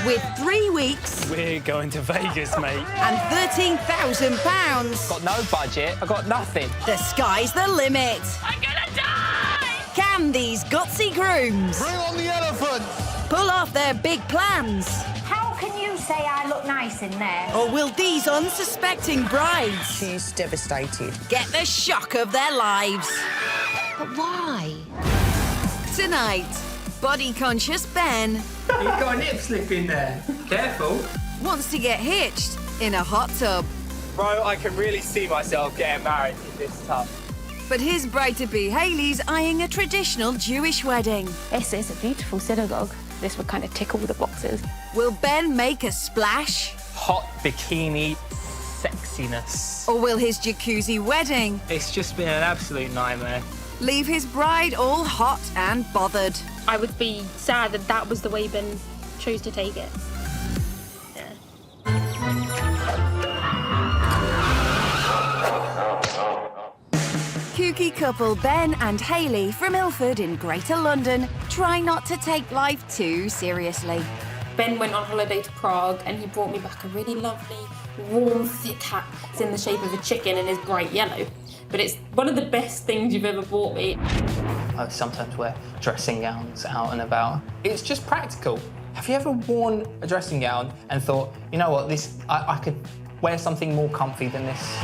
With 3 weeks... We're going to Vegas, mate. ...and £13,000. Got no budget, I got nothing. The sky's the limit. I'm gonna die! Can these gutsy grooms... Bring on the elephants! ...pull off their big plans? How can you say I look nice in there? Or will these unsuspecting brides... She's devastated. ...get the shock of their lives? But why? Tonight, body-conscious Ben You've got a nip slip in there. Careful. wants to get hitched in a hot tub. Bro, I can really see myself getting married in this tub. But his bride-to-be Hayley's eyeing a traditional Jewish wedding. This is a beautiful synagogue. This would kind of tick all the boxes. Will Ben make a splash? Hot bikini sexiness. Or will his jacuzzi wedding It's just been an absolute nightmare. leave his bride all hot and bothered? I would be sad that that was the way Ben chose to take it. Kooky couple Ben and Hayley from Ilford in Greater London try not to take life too seriously. Ben went on holiday to Prague and he brought me back a really lovely, warm, thick hat. It's in the shape of a chicken and is bright yellow. But it's one of the best things you've ever bought me. I sometimes wear dressing gowns out and about. It's just practical. Have you ever worn a dressing gown and thought, you know what, I could wear something more comfy than this?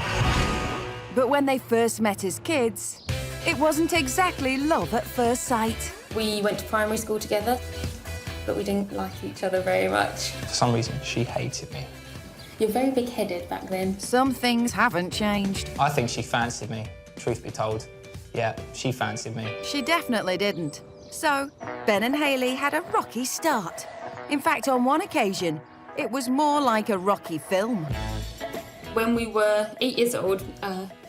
But when they first met as kids, it wasn't exactly love at first sight. We went to primary school together, but we didn't like each other very much. For some reason, she hated me. You're very big-headed back then. Some things haven't changed. I think she fancied me, truth be told. Yeah, she fancied me. She definitely didn't. So, Ben and Hayley had a rocky start. In fact, on one occasion, it was more like a Rocky film. When we were 8 years old,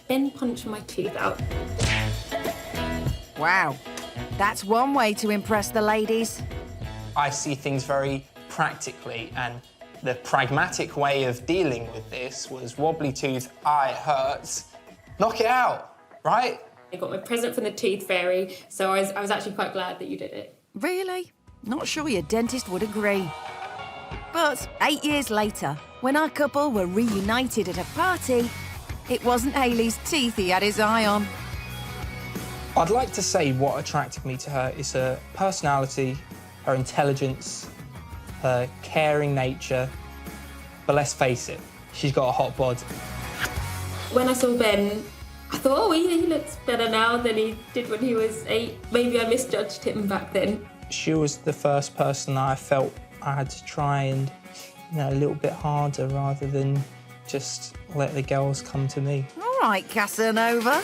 Ben punched my tooth out. Wow, that's one way to impress the ladies. I see things very practically, and the pragmatic way of dealing with this was wobbly tooth, eye hurts, knock it out, right? I got my present from the tooth fairy, so I was actually quite glad that you did it. Really? Not sure your dentist would agree. But 8 years later, when our couple were reunited at a party, it wasn't Hayley's teeth he had his eye on. I'd like to say what attracted me to her is her personality, her intelligence, her caring nature. But let's face it, she's got a hot bod. When I saw Ben, I thought, oh, he looks better now than he did when he was 8. Maybe I misjudged him back then. She was the first person I felt I had to try and, a little bit harder rather than just let the girls come to me. All right, Casanova.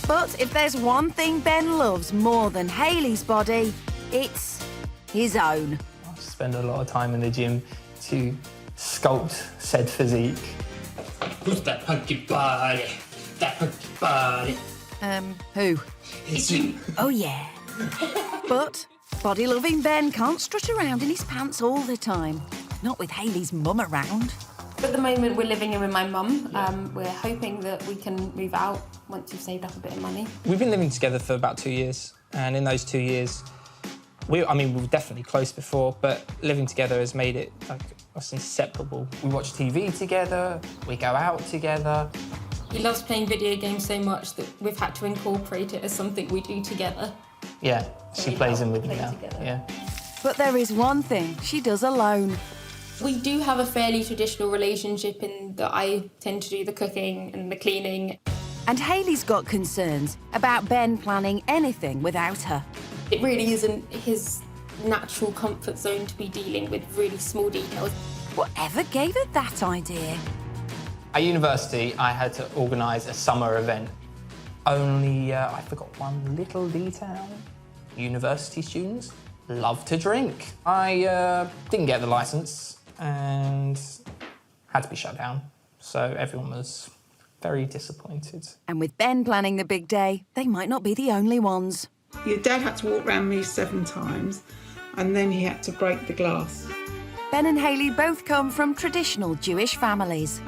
But if there's one thing Ben loves more than Hayley's body, it's his own. I spend a lot of time in the gym to sculpt said physique. Who's that hunky body? That hunky body. Who? It's you. Oh, yeah. But body-loving Ben can't strut around in his pants all the time. Not with Hayley's mum around. At the moment, we're living in with my mum. We're hoping that we can move out once we've saved up a bit of money. We've been living together for about 2 years, and in those 2 years, we were definitely close before, but living together has made it us inseparable. We watch TV together, we go out together. He loves playing video games so much that we've had to incorporate it as something we do together. Yeah, she plays them with me play now. together. Yeah. But there is one thing she does alone. We do have a fairly traditional relationship in that I tend to do the cooking and the cleaning. And Hayley's got concerns about Ben planning anything without her. It really isn't his natural comfort zone to be dealing with really small details. Whatever gave her that idea? At university, I had to organise a summer event. Only I forgot one little detail. University students love to drink. I didn't get the licence and had to be shut down. So everyone was very disappointed. And with Ben planning the big day, they might not be the only ones. Your dad had to walk round me 7 times and then he had to break the glass. Ben and Hayley both come from traditional Jewish families.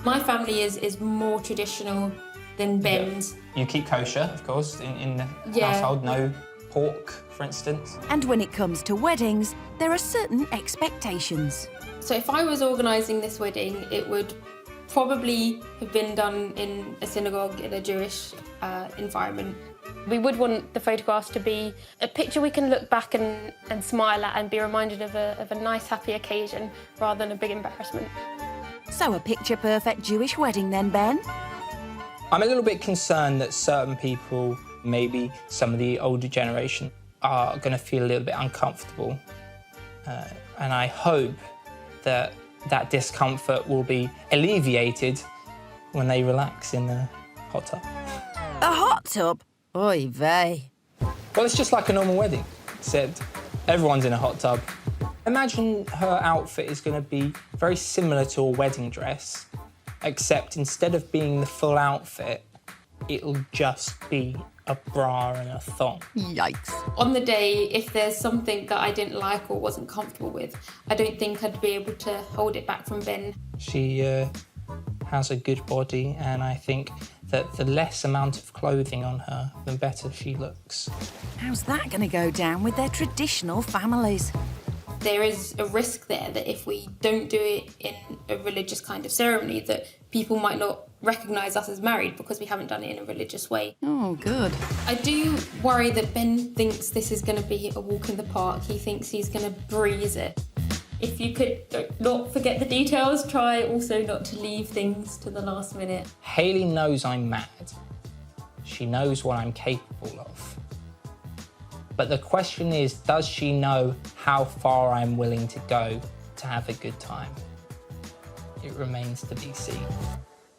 My family is more traditional than Ben's. You keep kosher, of course, in the Yeah. household, no pork, for instance. And when it comes to weddings, there are certain expectations. So if I was organising this wedding, it would probably have been done in a synagogue in a Jewish environment. We would want the photographs to be a picture we can look back and smile at and be reminded of a nice, happy occasion rather than a big embarrassment. So a picture-perfect Jewish wedding then, Ben? I'm a little bit concerned that certain people, maybe some of the older generation, are going to feel a little bit uncomfortable. And I hope that that discomfort will be alleviated when they relax in the hot tub. A hot tub? Oy vey. Well, it's just like a normal wedding, except everyone's in a hot tub. Imagine her outfit is going to be very similar to a wedding dress, except instead of being the full outfit, it'll just be a bra and a thong. Yikes. On the day, if there's something that I didn't like or wasn't comfortable with, I don't think I'd be able to hold it back from Ben. She has a good body, and I think that the less amount of clothing on her, the better she looks. How's that going to go down with their traditional families? There is a risk there that if we don't do it in a religious kind of ceremony, that people might not recognise us as married because we haven't done it in a religious way. Oh, good. I do worry that Ben thinks this is going to be a walk in the park. He thinks he's going to breeze it. If you could not forget the details, try also not to leave things to the last minute. Hayley knows I'm mad. She knows what I'm capable of. But the question is, does she know how far I'm willing to go to have a good time? It remains to be seen.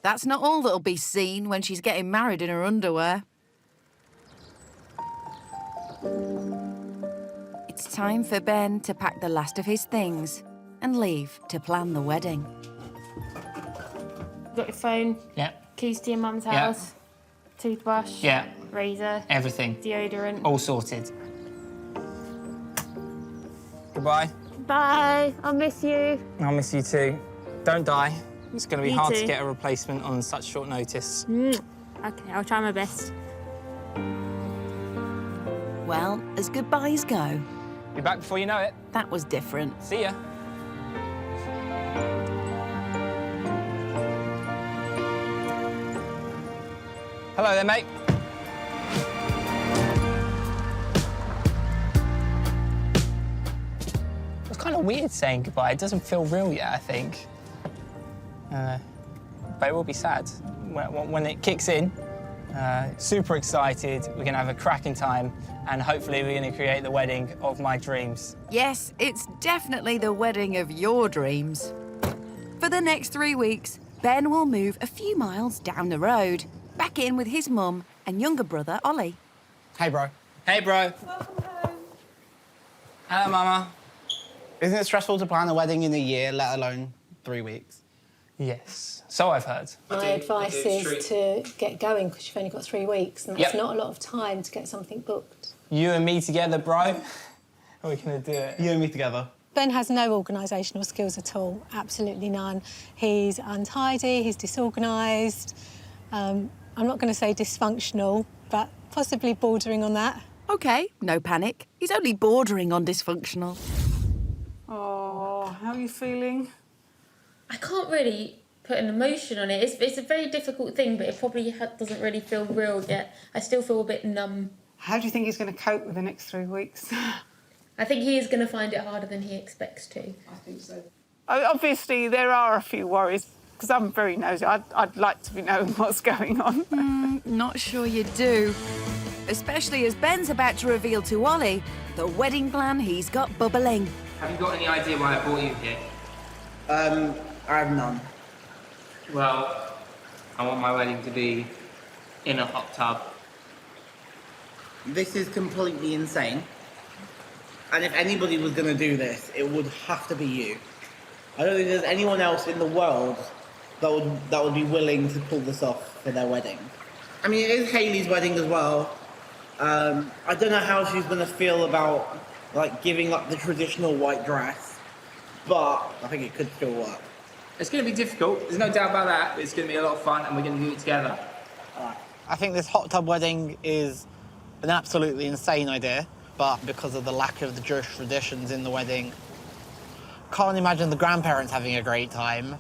That's not all that'll be seen when she's getting married in her underwear. It's time for Ben to pack the last of his things and leave to plan the wedding. Got your phone, Yeah. keys to your mum's Yeah. house, toothbrush, Yeah. razor, Everything. deodorant. All sorted. Goodbye. Bye, I'll miss you. I'll miss you too. Don't die. It's going to be You hard too. to get a replacement on such short notice. Okay, I'll try my best. Well, as goodbyes go, Be back before you know it. that was different. See ya. Hello there, mate. It's kind of weird saying goodbye. It doesn't feel real yet, I think. But it will be sad when it kicks in. Super excited. We're going to have a cracking time, and hopefully we're going to create the wedding of my dreams. Yes, it's definitely the wedding of your dreams. For the next 3 weeks, Ben will move a few miles down the road, back in with his mum and younger brother, Ollie. Hey, bro. Hey, bro. Welcome home. Hello, Mama. Isn't it stressful to plan a wedding in a year, let alone 3 weeks? Yes, so I've heard. My advice is to get going because you've only got 3 weeks and that's not a lot of time to get something booked. You and me together, bro. We're gonna do it. You and me together. Ben has no organisational skills at all, absolutely none. He's untidy, he's disorganised. I'm not going to say dysfunctional, but possibly bordering on that. OK, no panic. He's only bordering on dysfunctional. Oh, how are you feeling? I can't really put an emotion on it. It's a very difficult thing, but it probably doesn't really feel real yet. I still feel a bit numb. How do you think he's going to cope with the next 3 weeks? I think he is going to find it harder than he expects to. I think so. Obviously, there are a few worries, because I'm very nosy. I'd like to be knowing what's going on. Not sure you do. Especially as Ben's about to reveal to Ollie the wedding plan he's got bubbling. Have you got any idea why I brought you here? I have none. Well, I want my wedding to be in a hot tub. This is completely insane. And if anybody was going to do this, it would have to be you. I don't think there's anyone else in the world that would be willing to pull this off for their wedding. I mean, it is Hayley's wedding as well. I don't know how she's going to feel about like giving up the traditional white dress, but I think it could still work. It's going to be difficult, there's no doubt about that, but it's going to be a lot of fun and we're going to do it together. I think this hot tub wedding is an absolutely insane idea, but because of the lack of the Jewish traditions in the wedding, can't imagine the grandparents having a great time.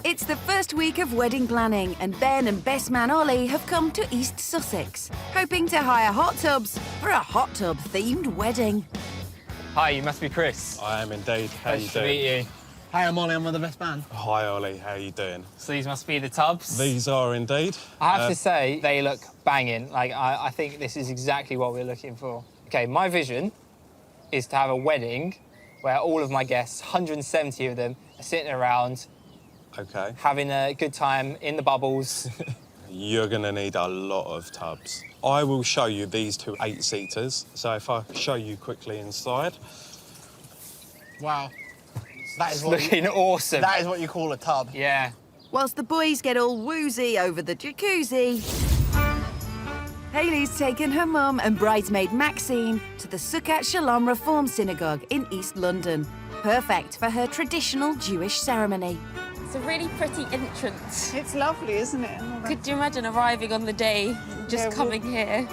It's the first week of wedding planning, and Ben and best man Ollie have come to East Sussex, hoping to hire hot tubs for a hot tub-themed wedding. Hi, you must be Chris. I am indeed. How you Nice to doing? meet you. Hi, I'm Ollie, I'm one of the best man. Hi, Ollie. How you doing? So these must be the tubs. These are indeed. I have to say, they look banging. Like, I think this is exactly what we're looking for. OK, my vision is to have a wedding where all of my guests, 170 of them, are sitting around, OK. having a good time in the bubbles. You're going to need a lot of tubs. I will show you these two 8-seaters. So if I show you quickly inside. Wow. That is It's what looking awesome. That is what you call a tub. Yeah. Whilst the boys get all woozy over the jacuzzi, Hayley's taken her mum and bridesmaid Maxine to the Sukkot Shalom Reform Synagogue in East London. Perfect for her traditional Jewish ceremony. It's a really pretty entrance. It's lovely, isn't it? And all that. Could you imagine arriving on the day, just Yeah, coming here?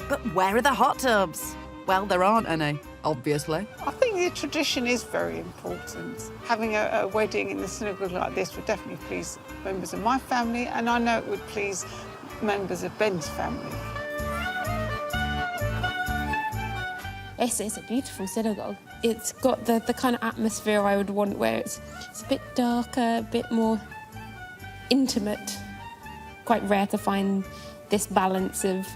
But where are the hot tubs? Well, there aren't any, obviously. I think the tradition is very important. Having a wedding in the synagogue like this would definitely please members of my family, and I know it would please members of Ben's family. It's a beautiful synagogue. It's got the kind of atmosphere I would want, where it's a bit darker, a bit more intimate. Quite rare to find this balance of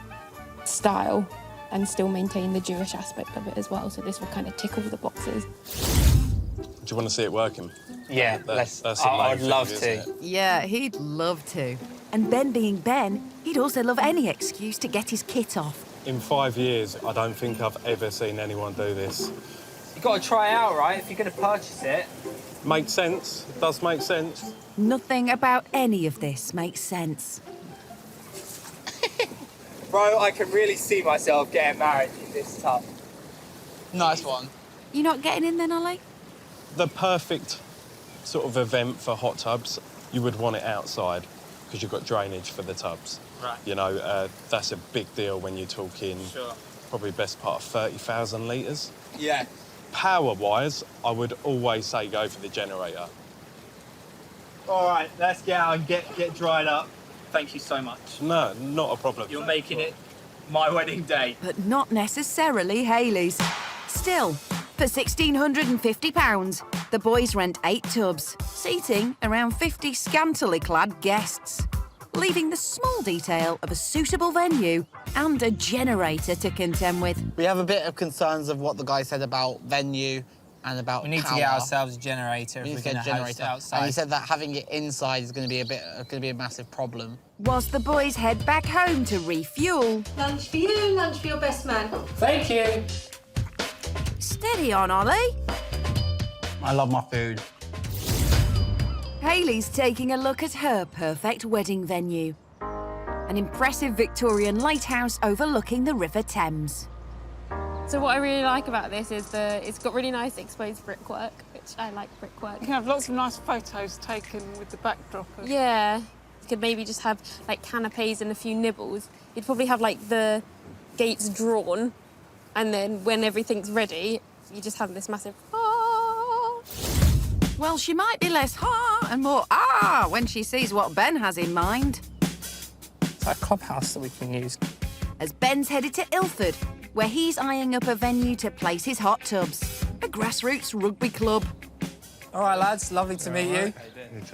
style and still maintain the Jewish aspect of it as well. So this will kind of tick all the boxes. Do you want to see it working? Yeah, That's the I'd main love thing, to. isn't it? Yeah, he'd love to. And Ben being Ben, he'd also love any excuse to get his kit off. In 5 years, I don't think I've ever seen anyone do this. You've got to try it out, right? If you're going to purchase it. Makes sense. It does make sense. Nothing about any of this makes sense. Bro, I can really see myself getting married in this tub. Nice one. You not getting in then, Ollie? The perfect sort of event for hot tubs, you would want it outside because you've got drainage for the tubs. Right. You know, that's a big deal when you're talking Sure. probably best part of 30,000 litres. Yeah. Power-wise, I would always say go for the generator. All right, let's get out and get dried up. Thank you so much. No, not a problem. You're making it my wedding day. But not necessarily Hayley's. Still, for £1,650, the boys rent 8 tubs, seating around 50 scantily clad guests, leaving the small detail of a suitable venue and a generator to contend with. We have a bit of concerns of what the guy said about venue and about We need power. to get ourselves a generator We if need we're to going get to a host generator. outside. And he said that having it inside is going to be a massive problem. Whilst the boys head back home to refuel, Lunch for you, lunch for your best man. Thank you. steady on, Ollie. I love my food. Hayley's taking a look at her perfect wedding venue. An impressive Victorian lighthouse overlooking the River Thames. So what I really like about this is it's got really nice exposed brickwork, which I like brickwork. You can have lots of nice photos taken with the backdrop of... Yeah, you could maybe just have like canapes and a few nibbles. You'd probably have like the gates drawn, and then when everything's ready, you just have this massive Well, she might be less ha and more ah when she sees what Ben has in mind. It's like a clubhouse that we can use. As Ben's headed to Ilford, where he's eyeing up a venue to place his hot tubs. A grassroots rugby club. All right, lads, lovely to meet you.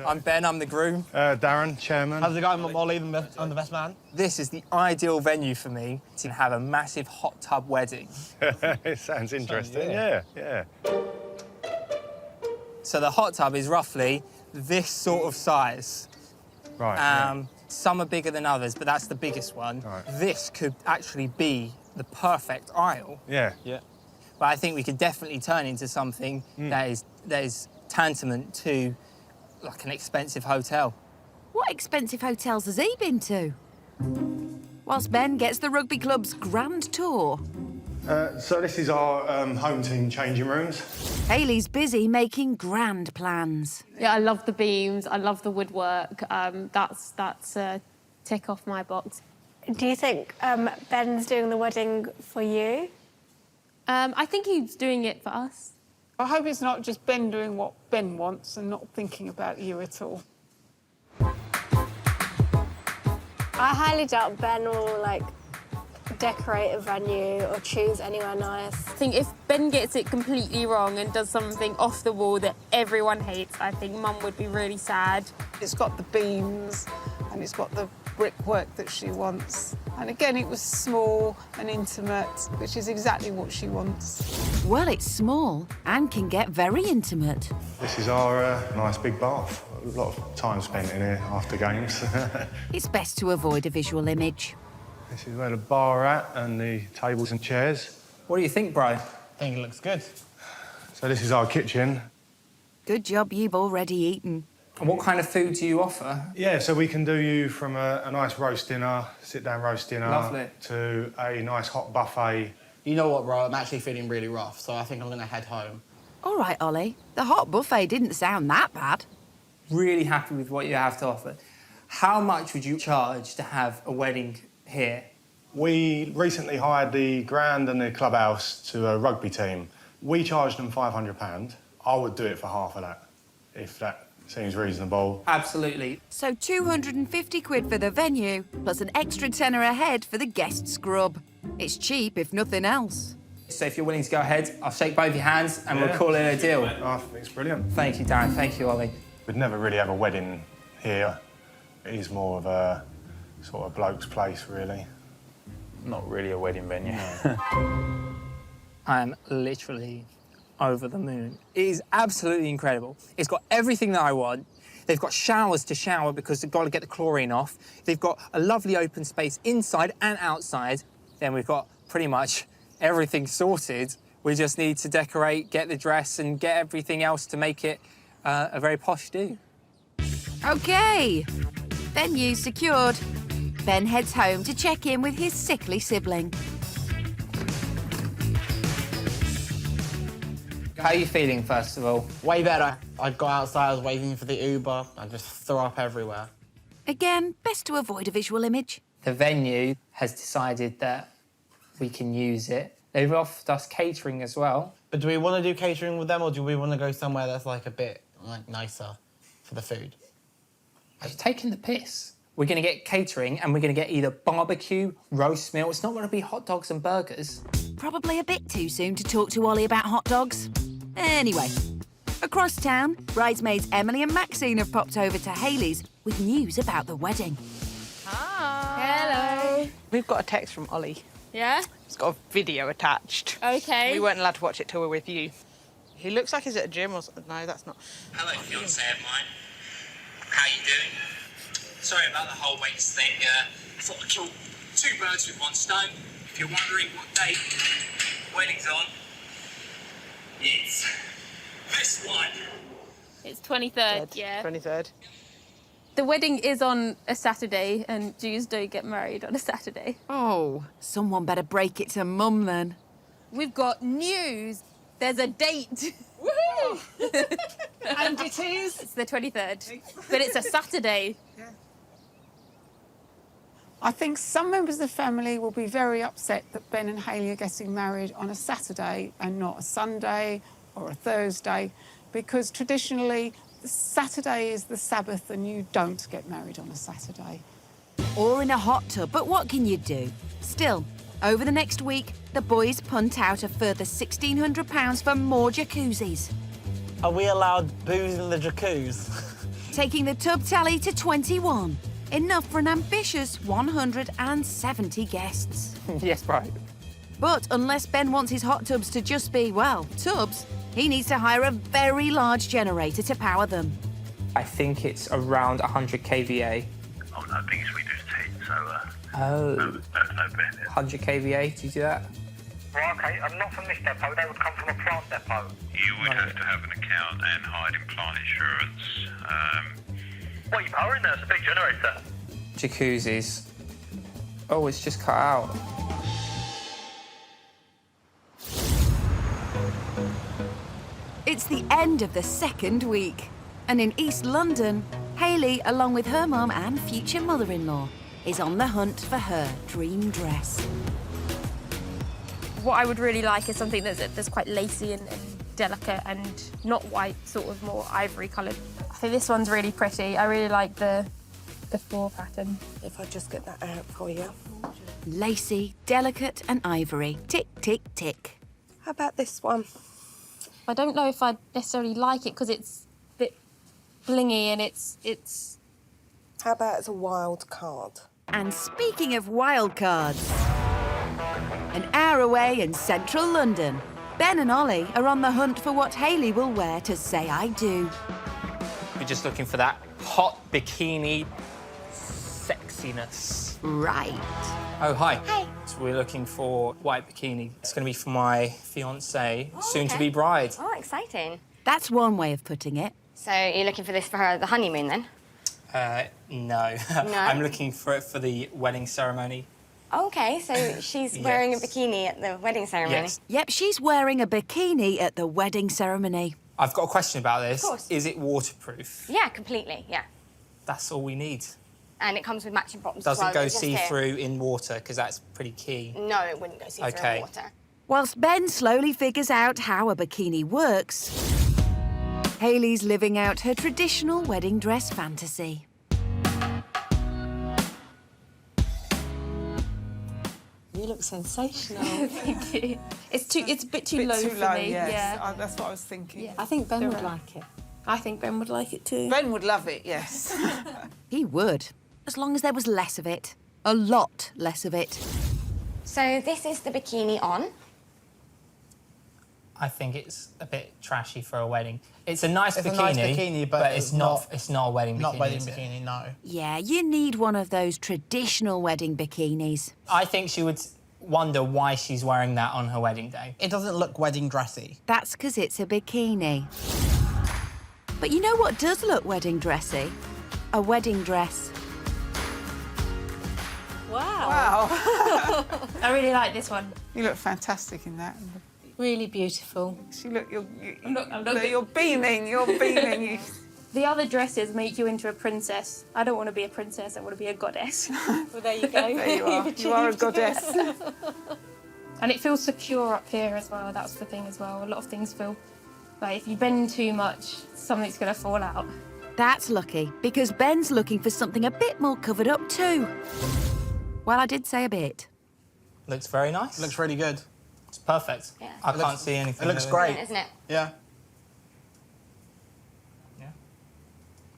I'm Ben, I'm the groom. Darren, chairman. How's it going? I'm Ollie, I'm the best man. This is the ideal venue for me to have a massive hot tub wedding. It sounds interesting. Yeah, yeah. So the hot tub is roughly this sort of size. Right. yeah. Some are bigger than others, but that's the biggest one. Right. This could actually be the perfect aisle. Yeah. Yeah. But I think we could definitely turn into something that is tantamount to like an expensive hotel. What expensive hotels has he been to? Whilst Ben gets the rugby club's grand tour. So this is our home team changing rooms. Hayley's busy making grand plans. Yeah, I love the beams. I love the woodwork. That's a tick off my box. Do you think Ben's doing the wedding for you? I think he's doing it for us. I hope it's not just Ben doing what Ben wants and not thinking about you at all. I highly doubt Ben will, like, decorate a venue or choose anywhere nice. I think if Ben gets it completely wrong and does something off the wall that everyone hates, I think Mum would be really sad. It's got the beams and it's got the brickwork that she wants. And again, it was small and intimate, which is exactly what she wants. Well, it's small and can get very intimate. This is our nice big bath. A lot of time spent in here after games. It's best to avoid a visual image. This is where the bar at and the tables and chairs. What do you think, bro? I think it looks good. So this is our kitchen. Good job you've already eaten. And what kind of food do you offer? Yeah, so we can do you from a nice roast dinner, sit-down roast dinner, Lovely. to a nice hot buffet. You know what, bro? I'm actually feeling really rough, so I think I'm going to head home. All right, Ollie. The hot buffet didn't sound that bad. Really happy with what you have to offer. How much would you charge to have a wedding here? We recently hired the ground and the clubhouse to a rugby team. We charged them £500. I would do it for half of that, if that seems reasonable. Absolutely. So 250 quid for the venue, plus an extra tenner a head for the guest scrub. It's cheap, if nothing else. So if you're willing to go ahead, I'll shake both your hands and Yeah. we'll call it a deal. I think it's brilliant. Thank you, Darren. Thank you, Ollie. We'd never really have a wedding here. It is more of a sort of bloke's place, really. Not really a wedding venue. I am literally over the moon. It is absolutely incredible. It's got everything that I want. They've got showers to shower because they've got to get the chlorine off. They've got a lovely open space inside and outside. Then we've got pretty much everything sorted. We just need to decorate, get the dress and get everything else to make it a very posh do. OK. Venue secured. Ben heads home to check in with his sickly sibling. How are you feeling, first of all? Way better. I got outside, I was waiting for the Uber, I just threw up everywhere. Again, best to avoid a visual image. The venue has decided that we can use it. They've offered us catering as well. But do we want to do catering with them, or do we want to go somewhere that's like a bit nicer for the food? Are you taking the piss? We're going to get catering and we're going to get either barbecue, roast meal. It's not going to be hot dogs and burgers. Probably a bit too soon to talk to Ollie about hot dogs. Anyway, across town, bridesmaids Emily and Maxine have popped over to Hayley's with news about the wedding. Hello. We've got a text from Ollie. Yeah? It's got a video attached. OK. We weren't allowed to watch it till we're with you. He looks like he's at a gym or something. No, that's not. Hello, fiancé of mine. How you doing? Sorry about the whole weights thing. I thought I'd kill two birds with one stone. If you're wondering what date the wedding's on, it's this one. It's 23rd, yeah. 23rd. The wedding is on a Saturday and Jews don't get married on a Saturday. Oh, someone better break it to Mum then. We've got news. There's a date. Woohoo! And it is? It's the 23rd. But it's a Saturday. I think some members of the family will be very upset that Ben and Hayley are getting married on a Saturday and not a Sunday or a Thursday, because traditionally Saturday is the Sabbath and you don't get married on a Saturday. Or in a hot tub, but what can you do? Still, over the next week, the boys punt out a further £1,600 for more jacuzzis. Are we allowed booze in the jacuzzi? Taking the tub tally to 21. Enough for an ambitious 170 guests. Yes, right. But unless Ben wants his hot tubs to just be, well, tubs, he needs to hire a very large generator to power them. I think it's around 100 kVA. Oh, no, biggest we do is 10, so, Oh. no bet. 100 kVA, do you do that? Well, OK, I'm not from this depot. They would come from a plant depot. You would have to have an account and hide in plant insurance. What are you powering there? It's a big generator. Jacuzzis. Oh, it's just cut out. It's the end of the second week. And in East London, Hayley, along with her mum and future mother-in-law, is on the hunt for her dream dress. What I would really like is something that's quite lacy and delicate and not white, sort of more ivory coloured. I think this one's really pretty. I really like the floor pattern. If I just get that out for you. Lacy, delicate and ivory. Tick, tick, tick. How about this one? I don't know if I necessarily like it because it's a bit blingy and it's... How about as a wild card? And speaking of wild cards, an hour away in central London, Ben and Ollie are on the hunt for what Hayley will wear to say I do. We're just looking for that hot bikini sexiness. Right. Oh, hi. Hey. So we're looking for white bikini. It's going to be for my fiancée, soon-to-be okay. bride. Oh, exciting. That's one way of putting it. So you're looking for this for her, the honeymoon, then? No. I'm looking for it for the wedding ceremony. Okay, so she's wearing a bikini at the wedding ceremony. Yes. Yep, she's wearing a bikini at the wedding ceremony. I've got a question about this. Of course. Is it waterproof? Yeah, completely, yeah. That's all we need. And it comes with matching bottoms Doesn't as well. go just here. see-through in water, because that's pretty key. No, it wouldn't go see-through Okay. in water. Whilst Ben slowly figures out how a bikini works, Hayley's living out her traditional wedding dress fantasy. You look sensational. Thank you. It's a bit too low for me. Yes. Yeah. That's what I was thinking. Yeah. I think Ben would like it. I think Ben would like it too. Ben would love it, yes. He would, as long as there was less of it. A lot less of it. So this is the bikini on. I think it's a bit trashy for a wedding. It's a nice It's bikini, a nice bikini, but it's not a wedding bikini. Not wedding is it? bikini, no. Yeah, you need one of those traditional wedding bikinis. I think she would wonder why she's wearing that on her wedding day. It doesn't look wedding dressy. That's because it's a bikini. But you know what does look wedding dressy? A wedding dress. Wow. I really like this one. You look fantastic in that. Really beautiful. You're Look. beaming, you're beaming. The other dresses make you into a princess. I don't want to be a princess, I want to be a goddess. Well, there you go. There you are. You are a goddess. And it feels secure up here as well, that's the thing as well. A lot of things feel like if you bend too much, something's going to fall out. That's lucky, because Ben's looking for something a bit more covered up too. Well, I did say a bit. Looks very nice. Looks really good. It's perfect. Yeah. I can't see anything. It looks with great. Isn't it? Yeah.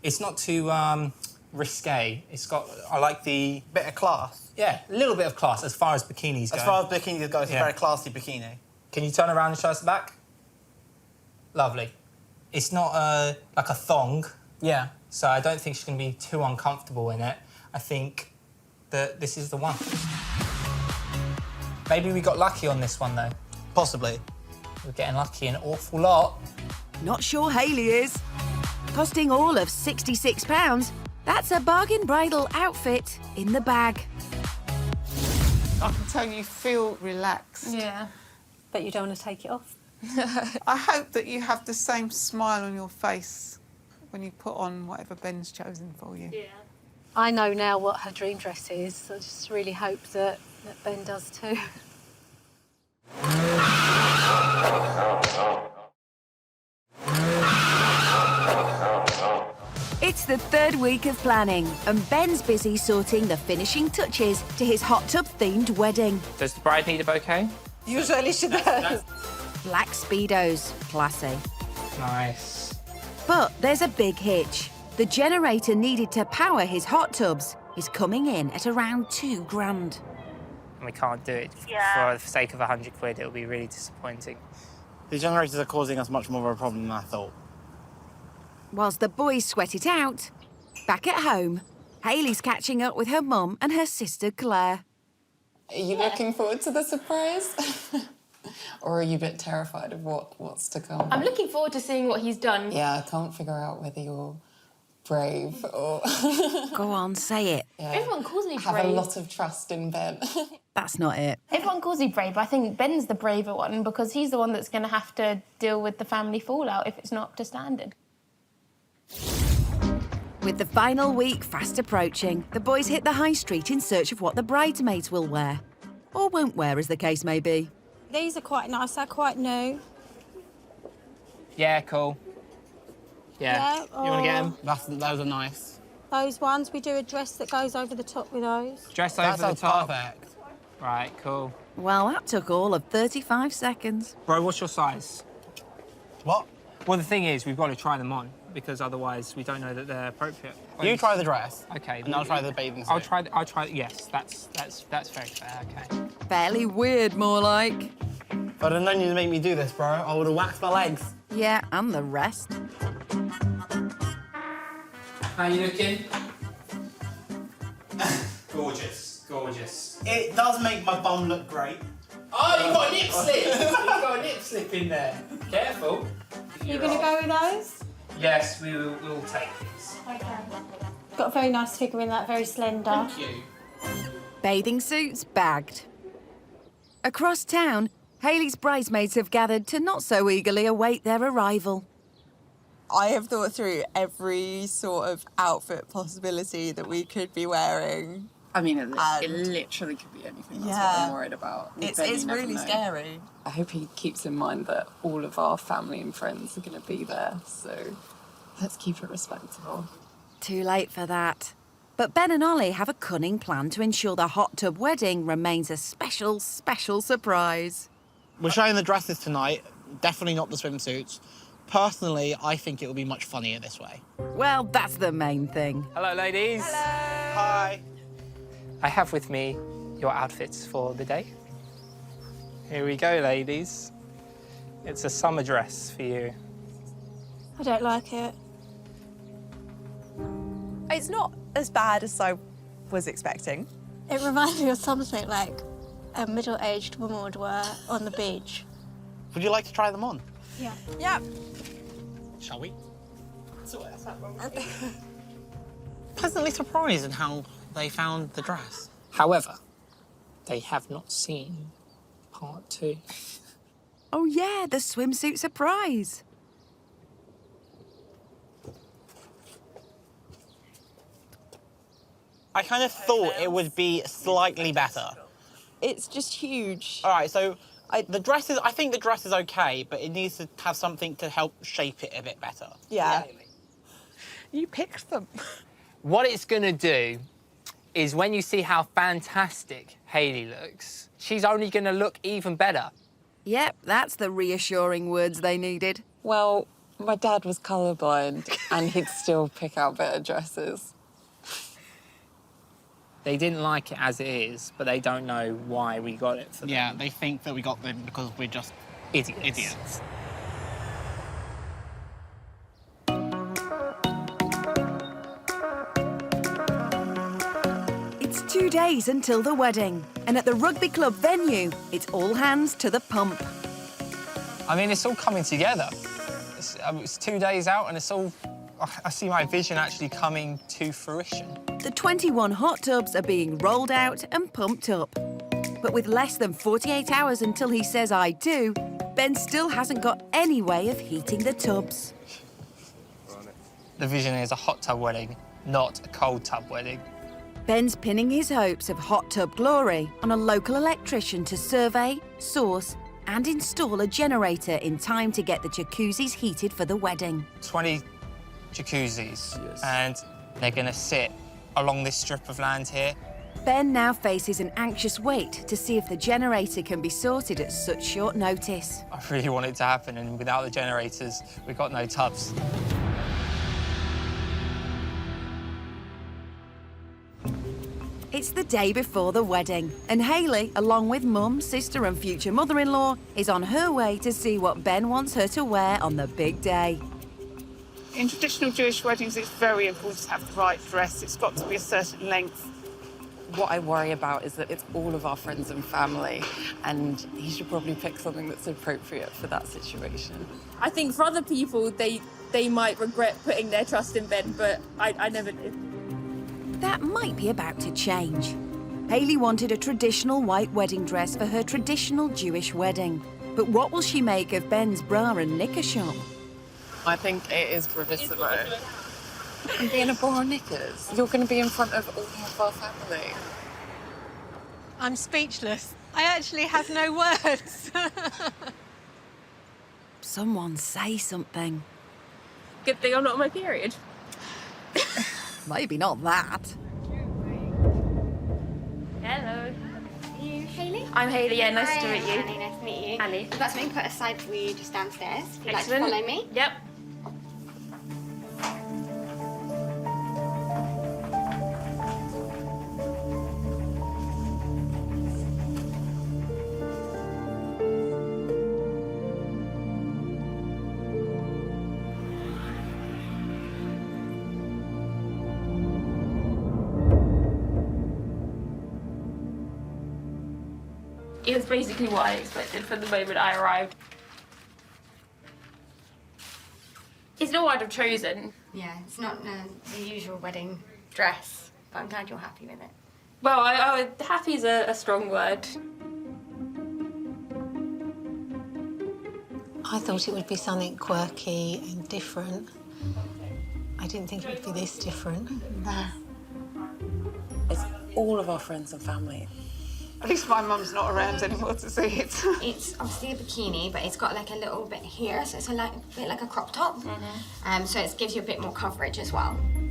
It's not too risque. I like the... Bit of class. Yeah, a little bit of class as far as bikinis go. As far as bikinis go, it's Yeah. a very classy bikini. Can you turn around and show us the back? Lovely. It's not like a thong, Yeah. so I don't think she's going to be too uncomfortable in it. I think that this is the one. Maybe we got lucky on this one, though. Possibly. We're getting lucky an awful lot. Not sure Hayley is. Costing all of £66, that's a bargain bridal outfit in the bag. I can tell you feel relaxed. Yeah. But you don't want to take it off. I hope that you have the same smile on your face when you put on whatever Ben's chosen for you. Yeah. I know now what her dream dress is. I just really hope that Ben does too. It's the third week of planning, and Ben's busy sorting the finishing touches to his hot tub-themed wedding. Does the bride need a bouquet? Usually she does. Black Speedos, classy. Nice. But there's a big hitch. The generator needed to power his hot tubs is coming in at around £2,000. And we can't do it for the sake of 100 quid. It'll be really disappointing. The generators are causing us much more of a problem than I thought. Whilst the boys sweat it out, back at home, Hayley's catching up with her mum and her sister Claire. Are you looking forward to the surprise? Or are you a bit terrified of what's to come? I'm looking forward to seeing what he's done. Yeah, I can't figure out whether you're brave or... Go on, say it. Yeah. Everyone calls me Have brave. a lot of trust in Ben. That's not it. Everyone calls me brave, but I think Ben's the braver one because he's the one that's going to have to deal with the family fallout if it's not up to standard. With the final week fast approaching, the boys hit the high street in search of what the bridesmaids will wear. Or won't wear, as the case may be. These are quite nice, they're quite new. Yeah, cool. Yeah. Yeah, You want to get or them? Those are nice. those ones, we do a dress that goes over the top with those. Dress That over the sounds top. perfect. Right, cool. Well, that took all of 35 seconds. Bro, what's your size? What? Well, the thing is, we've got to try them on because otherwise we don't know that they're appropriate. You try the dress. Okay. And I'll try the bathing suit. I'll try. Yes, that's very fair. Okay. Fairly weird, more like. If I'd have known you'd make me do this, bro, I would have waxed my legs. Yeah, and the rest. How you looking? Gorgeous, gorgeous. It does make my bum look great. Oh, you've got a nip slip! You've got a nip slip in there. Careful. You're going to go with those? Yes, we'll take these. Okay. Got a very nice figure in that, very slender. Thank you. Bathing suits bagged. Across town, Hayley's bridesmaids have gathered to not so eagerly await their arrival. I have thought through every sort of outfit possibility that we could be wearing. I mean, it literally could be anything. That's what I'm worried about. It's really scary. I hope he keeps in mind that all of our family and friends are going to be there, so let's keep it respectable. Too late for that. But Ben and Ollie have a cunning plan to ensure the hot tub wedding remains a special, special surprise. We're showing the dresses tonight, definitely not the swimsuits. Personally, I think it will be much funnier this way. Well, that's the main thing. Hello, ladies. Hello. Hi. I have with me your outfits for the day. Here we go, ladies. It's a summer dress for you. I don't like it. It's not as bad as I was expecting. It reminds me of something like a middle-aged woman would wear on the beach. Would you like to try them on? Yeah. Yeah. Shall we? Pleasantly surprised in how they found the dress. However, they have not seen part 2. Oh yeah, the swimsuit surprise. I kind of thought it would be slightly better. It's just huge. All right, so I think the dress is okay, but it needs to have something to help shape it a bit better. Yeah. You picked them. What it's going to do is when you see how fantastic Hayley looks, she's only going to look even better. Yep, that's the reassuring words they needed. Well, my dad was colourblind and he'd still pick out better dresses. They didn't like it as it is, but they don't know why we got it for them. Yeah, they think that we got them because we're just idiots. It's 2 days until the wedding, and at the rugby club venue, it's all hands to the pump. I mean, it's all coming together. It's 2 days out, and it's all... I see my vision actually coming to fruition. The 21 hot tubs are being rolled out and pumped up. But with less than 48 hours until he says I do, Ben still hasn't got any way of heating the tubs. The vision is a hot tub wedding, not a cold tub wedding. Ben's pinning his hopes of hot tub glory on a local electrician to survey, source and install a generator in time to get the jacuzzis heated for the wedding. 20 jacuzzis, and they're going to sit along this strip of land here. Ben now faces an anxious wait to see if the generator can be sorted at such short notice. I really want it to happen, and without the generators, we've got no tubs. It's the day before the wedding, and Hayley, along with mum, sister and future mother-in-law, is on her way to see what Ben wants her to wear on the big day. In traditional Jewish weddings, it's very important to have the right dress. It's got to be a certain length. What I worry about is that it's all of our friends and family, and he should probably pick something that's appropriate for that situation. I think for other people, they might regret putting their trust in Ben, but I never did. That might be about to change. Hayley wanted a traditional white wedding dress for her traditional Jewish wedding. But what will she make of Ben's bra and knicker shop? I think it is bravissimo. And being a bra and knickers, you're going to be in front of all of our family. I'm speechless. I actually have no words. Someone say something. Good thing I'm not on my period. Maybe not that. Hello. Are you Hayley? I'm Hayley, yeah, nice to meet you. Annie, nice to meet you. Annie. I've got something put aside for you just downstairs. If you'd like to Excellent. follow me. Yep. It was basically what I expected from the moment I arrived. It's not what I'd have chosen. Yeah, it's not the usual wedding dress, but I'm glad you're happy with it. Well, happy is a strong word. I thought it would be something quirky and different. I didn't think it would be this different. It's all of our friends and family. At least my mum's not around anymore to see it. It's obviously a bikini, but it's got like a little bit here, so it's a bit like a crop top. So it gives you a bit more coverage as well. Do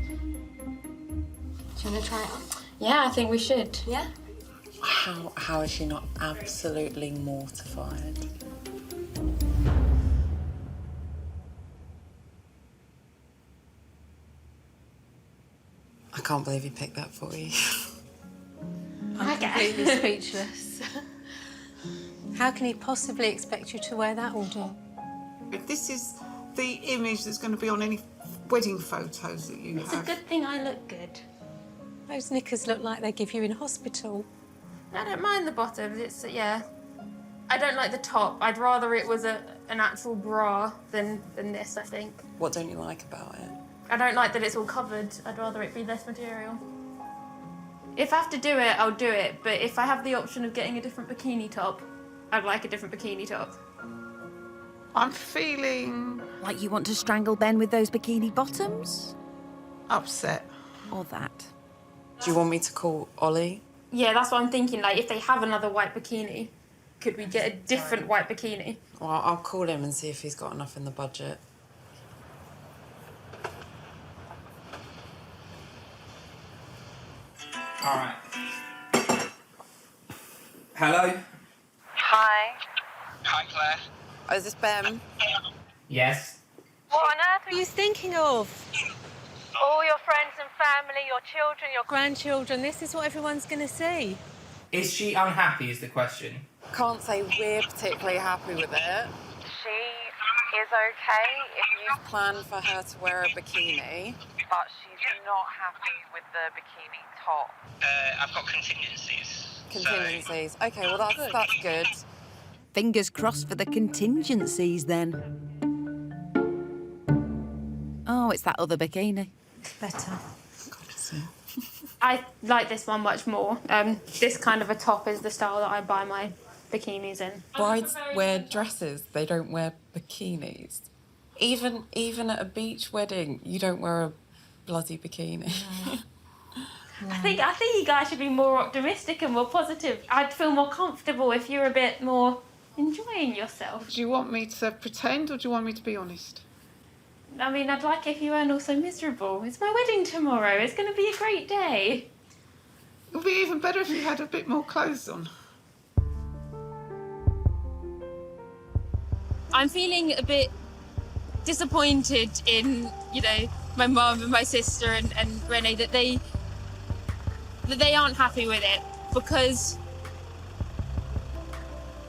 you want to try it on? Yeah, I think we should. Yeah? How is she not absolutely mortified? I can't believe he picked that for you. I'm completely speechless. How can he possibly expect you to wear that all day? If this is the image that's going to be on any wedding photos that you It's a good thing I look good. Those knickers look like they give you in hospital. I don't mind the bottoms, it's, yeah. I don't like the top. I'd rather it was an actual bra than this, I think. What don't you like about it? I don't like that it's all covered. I'd rather it be less material. If I have to do it, I'll do it. But if I have the option of getting a different bikini top, I'd like a different bikini top. I'm feeling... Like you want to strangle Ben with those bikini bottoms? upset. Or that. Do you want me to call Ollie? Yeah, that's what I'm thinking. Like, if they have another white bikini, could we get a different white bikini? Well, I'll call him and see if he's got enough in the budget. All right. Hello? Hi. Hi, Claire. Oh, is this Ben? Yes. What on earth What are you thinking of? all your friends and family, your children, your... Grandchildren, this is what everyone's going to see. Is she unhappy is the question. Can't say we're particularly happy with it. She is okay if you... Plan for her to wear a bikini. But she's not happy with the bikini top. I've got contingencies. Contingencies. Okay, well, that's good. Fingers crossed for the contingencies, then. Oh, it's that other bikini. Better. I like this one much more. This kind of a top is the style that I buy my bikinis in. Brides wear dresses, they don't wear bikinis. Even at a beach wedding, you don't wear a bloody bikini. I think you guys should be more optimistic and more positive. I'd feel more comfortable if you're a bit more enjoying yourself. Do you want me to pretend or do you want me to be honest? I mean, I'd like if you weren't all so miserable. It's my wedding tomorrow. It's going to be a great day. It would be even better if you had a bit more clothes on. I'm feeling a bit disappointed in, my mum and my sister and Renee that they aren't happy with it, because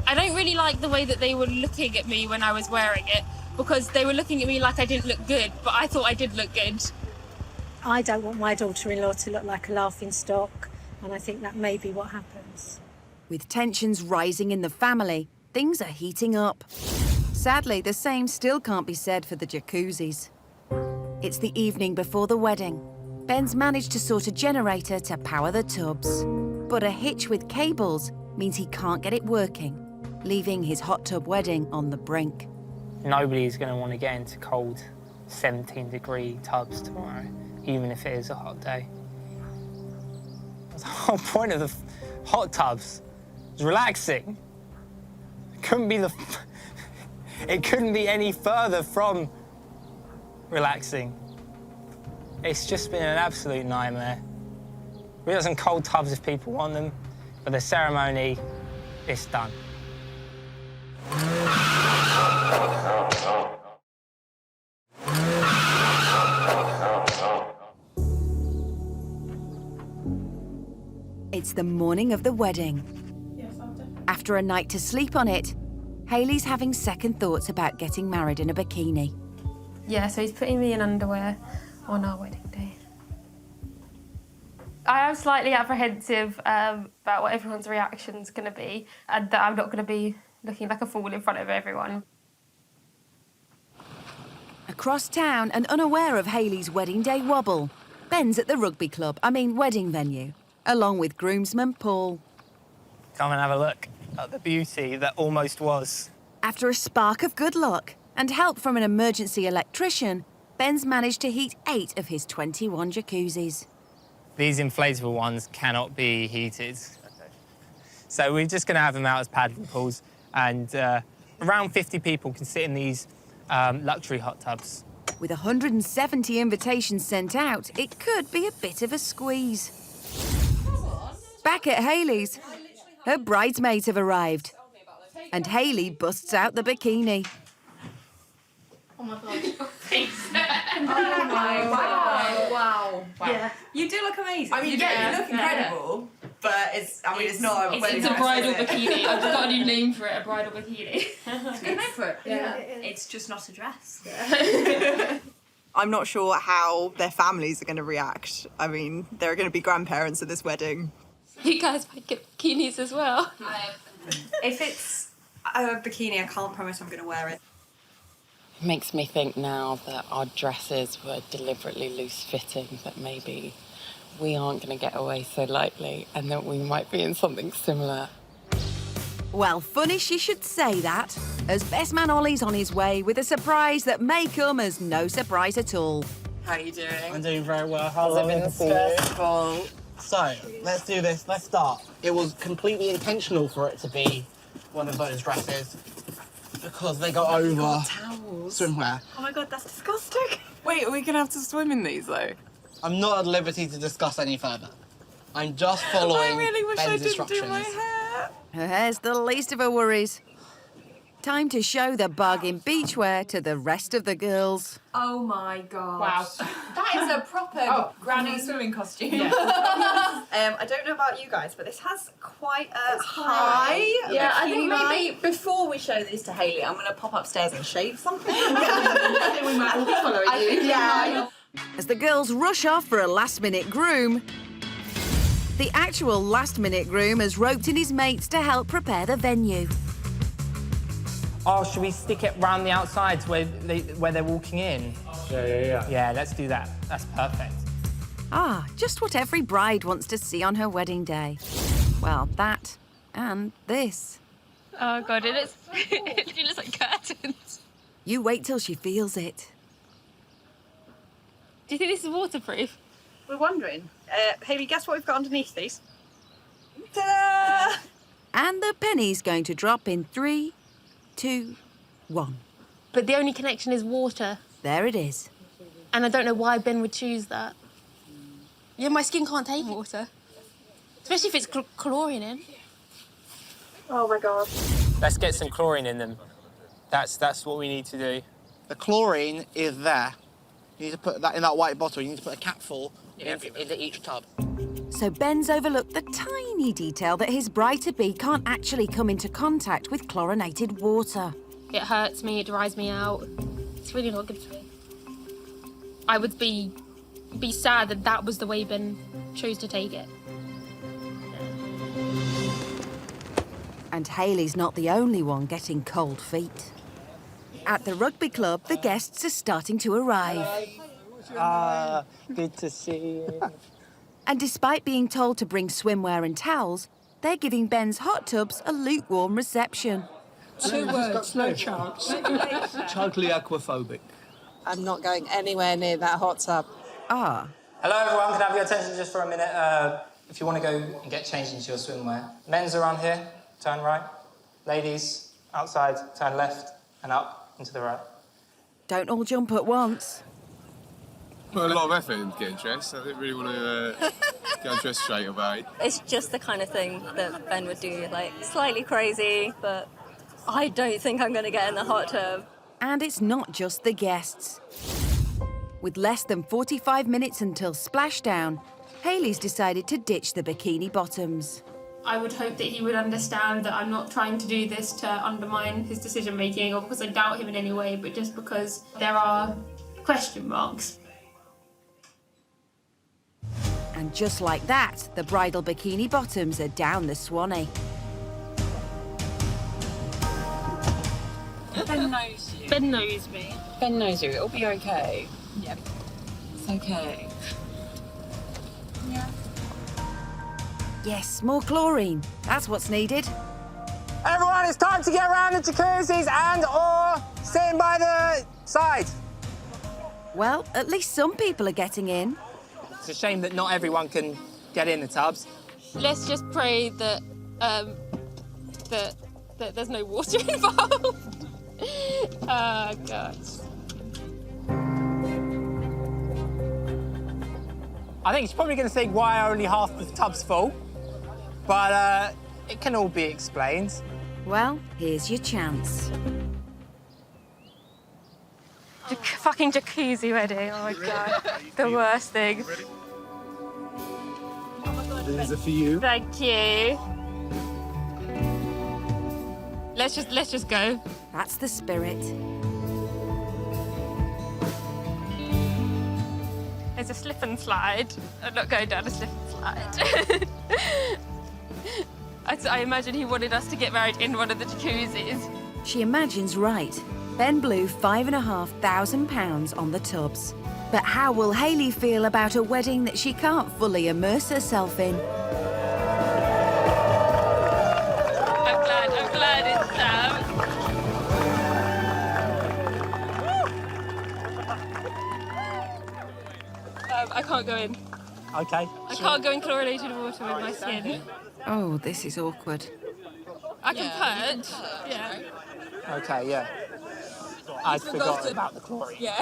I don't really like the way that they were looking at me when I was wearing it, because they were looking at me like I didn't look good, but I thought I did look good. I don't want my daughter-in-law to look like a laughing stock. and I think that may be what happens. With tensions rising in the family, things are heating up. Sadly, the same still can't be said for the Jacuzzis. It's the evening before the wedding. Ben's managed to sort a generator to power the tubs. But a hitch with cables means he can't get it working, leaving his hot tub wedding on the brink. Nobody's going to want to get into cold 17-degree tubs tomorrow, even if it is a hot day. The whole point of the hot tubs is relaxing. It couldn't be any further from relaxing. It's just been an absolute nightmare. We have some cold tubs if people want them, but the ceremony, it's done. It's the morning of the wedding. After a night to sleep on it, Hayley's having second thoughts about getting married in a bikini. Yeah, so he's putting me in underwear on our wedding day. I am slightly apprehensive about what everyone's reaction's going to be, and that I'm not going to be looking like a fool in front of everyone. Across town and unaware of Hayley's wedding day wobble, Ben's at the rugby club, wedding venue, along with groomsman Paul. Come and have a look at the beauty that almost was. After a spark of good luck and help from an emergency electrician, Ben's managed to heat 8 of his 21 jacuzzis. These inflatable ones cannot be heated. So we're just going to have them out as paddling pools, and around 50 people can sit in these luxury hot tubs. With 170 invitations sent out, it could be a bit of a squeeze. Back at Hayley's, her bridesmaids have arrived, and Hayley busts out the bikini. Oh my god. Thanks. Oh my god. Wow. Yeah. You do look amazing. I mean, you look incredible, but it's not a wedding It's a dress, bridal is it? bikini. I've got a new name for it, a bridal bikini. It's a good name for it. Yeah. It's just not a dress. I'm not sure how their families are going to react. I mean, there are going to be grandparents at this wedding. You guys might get bikinis as well. If it's a bikini, I can't promise I'm going to wear it. It makes me think now that our dresses were deliberately loose-fitting, that maybe we aren't going to get away so lightly and that we might be in something similar. Well, funny she should say that, as best man Ollie's on his way with a surprise that may come as no surprise at all. How are you doing? I'm doing very well. How's it been stressful? So, let's do this. Let's start. It was completely intentional for it to be one of those dresses because they go over swimwear. Oh my god, that's disgusting. Wait, are we going to have to swim in these, though? I'm not at liberty to discuss any further. I'm just following I really wish Ben's I didn't instructions. do my hair. Her hair's the least of her worries. Time to show the bargain beachwear to the rest of the girls. Oh my god. Wow. That is a proper granny swimming costume. Yeah. I don't know about you guys, but this has quite a high. Yeah, I think bikini maybe line. before we show these to Hayley, I'm going to pop upstairs and shave something. I think we might all be following you. Yeah. As the girls rush off for a last-minute groom, the actual last-minute groom has roped in his mates to help prepare the venue. Oh, should we stick it round the outsides where they're walking in? Yeah. Yeah, let's do that. That's perfect. Ah, just what every bride wants to see on her wedding day. Well, that and this. Oh god, it looks like curtains. You wait till she feels it. Do you think this is waterproof? We're wondering. Hayley, guess what we've got underneath these? Ta-da! And the penny's going to drop in 3, 2, 1. But the only connection is water. There it is. And I don't know why Ben would choose that. Yeah, my skin can't take water. Especially if it's chlorine in. Oh my god. Let's get some chlorine in them. That's what we need to do. The chlorine is there. You need to put that in that white bottle. You need to put a capful into each tub. So Ben's overlooked the tiny detail that his bride-to-be can't actually come into contact with chlorinated water. It hurts me, it dries me out. It's really not good for me. I would be sad that was the way Ben chose to take it. And Hayley's not the only one getting cold feet. At the rugby club, the guests are starting to arrive. Good to see you. And despite being told to bring swimwear and towels, they're giving Ben's hot tubs a lukewarm reception. 2 words, no chance. Totally aquaphobic. I'm not going anywhere near that hot tub. Ah. Hello, everyone. Can I have your attention just for a minute? If you want to go and get changed into your swimwear. Men's around here, turn right. Ladies, outside, turn left and up into the right. Don't all jump at once. Put a lot of effort into getting dressed. I didn't really want to get undressed straight away. It's just the kind of thing that Ben would do, like slightly crazy, but I don't think I'm going to get in the hot tub. And it's not just the guests. With less than 45 minutes until splashdown, Hayley's decided to ditch the bikini bottoms. I would hope that he would understand that I'm not trying to do this to undermine his decision-making or because I doubt him in any way, but just because there are question marks. And just like that, the bridal bikini bottoms are down the Swanee. Ben knows you. Ben knows me. Ben knows you. It'll be okay. Yep. It's okay. Yeah. Yes, more chlorine. That's what's needed. Everyone, it's time to get around the jacuzzis and or sitting by the side. Well, at least some people are getting in. It's a shame that not everyone can get in the tubs. Let's just pray that that there's no water involved. Oh, gosh. I think she's probably going to think why are only half the tub's full, but it can all be explained. Well, here's your chance. Fucking jacuzzi wedding, oh my God. The worst thing. These are for you. Thank you. Let's just go. That's the spirit. There's a slip and slide. I'm not going down a slip and slide. I imagine he wanted us to get married in one of the jacuzzis. She imagines right. Ben blew £5,500 on the tubs. But how will Hayley feel about a wedding that she can't fully immerse herself in? I'm glad it's Sam. I can't go in. Okay. I can't go in chlorinated water with my skin. Oh, this is awkward. I can perch. Yeah. Okay, yeah. I forgot about the chlorine. Yeah.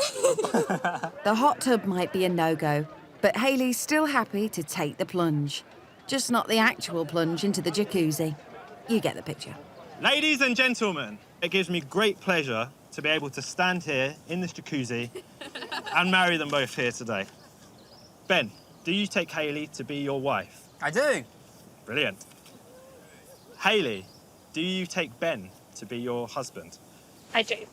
The hot tub might be a no-go, but Hayley's still happy to take the plunge. Just not the actual plunge into the jacuzzi. You get the picture. Ladies and gentlemen, it gives me great pleasure to be able to stand here in this jacuzzi and marry them both here today. Ben, do you take Hayley to be your wife? I do. Brilliant. Hayley, do you take Ben to be your husband? I do.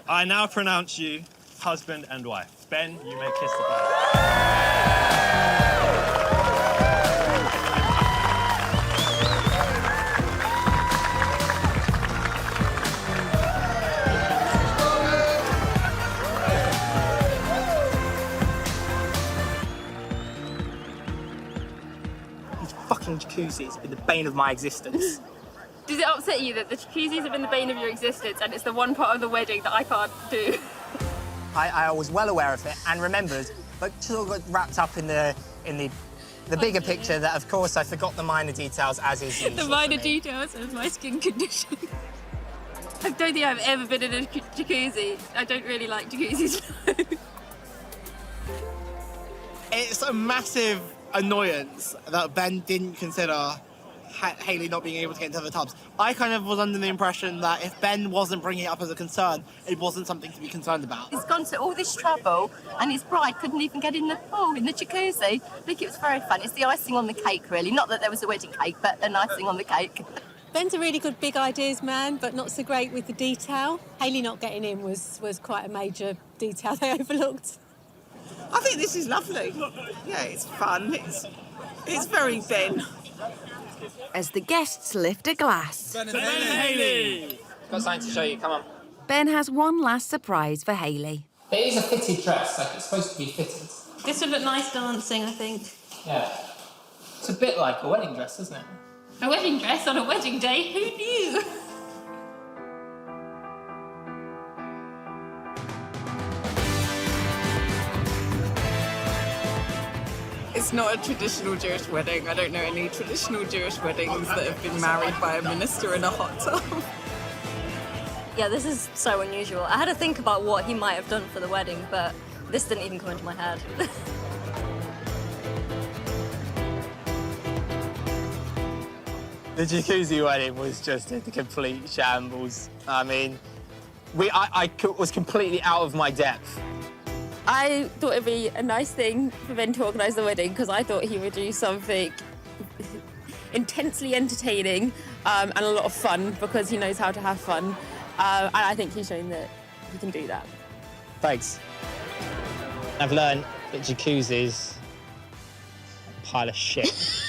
I now pronounce you husband and wife. Ben, you may kiss the bride. These fucking jacuzzis have been the bane of my existence. Does it upset you that the jacuzzis have been the bane of your existence and it's the one part of the wedding that I can't do? I was well aware of it and remembered, but sort of got wrapped up in the bigger picture that, of course, I forgot the minor details, as is usual. The minor details of my skin condition. I don't think I've ever been in a jacuzzi. I don't really like jacuzzis. It's a massive annoyance that Ben didn't consider Hayley not being able to get into the tubs. I kind of was under the impression that if Ben wasn't bringing it up as a concern, it wasn't something to be concerned about. He's gone to all this trouble and his bride couldn't even get in the pool, in the jacuzzi. I think it was very fun. It's the icing on the cake, really. Not that there was a wedding cake, but an icing on the cake. Ben's a really good big ideas man, but not so great with the detail. Hayley not getting in was quite a major detail they overlooked. I think this is lovely. Yeah, it's fun. It's very Ben. As the guests lift a glass, Ben and Hayley! Got something to show you, come on. Ben has one last surprise for Hayley. It is a fitted dress, like it's supposed to be fitted. This would look nice dancing, I think. Yeah. It's a bit like a wedding dress, isn't it? A wedding dress on a wedding day? Who knew? It's not a traditional Jewish wedding. I don't know any traditional Jewish weddings that have been married by a minister in a hot tub. Yeah, this is so unusual. I had to think about what he might have done for the wedding, but this didn't even come into my head. The Jacuzzi wedding was just a complete shambles. I mean, I was completely out of my depth. I thought it'd be a nice thing for Ben to organise the wedding because I thought he would do something intensely entertaining and a lot of fun because he knows how to have fun. And I think he's shown that he can do that. Thanks. I've learned that Jacuzzi's a pile of shit.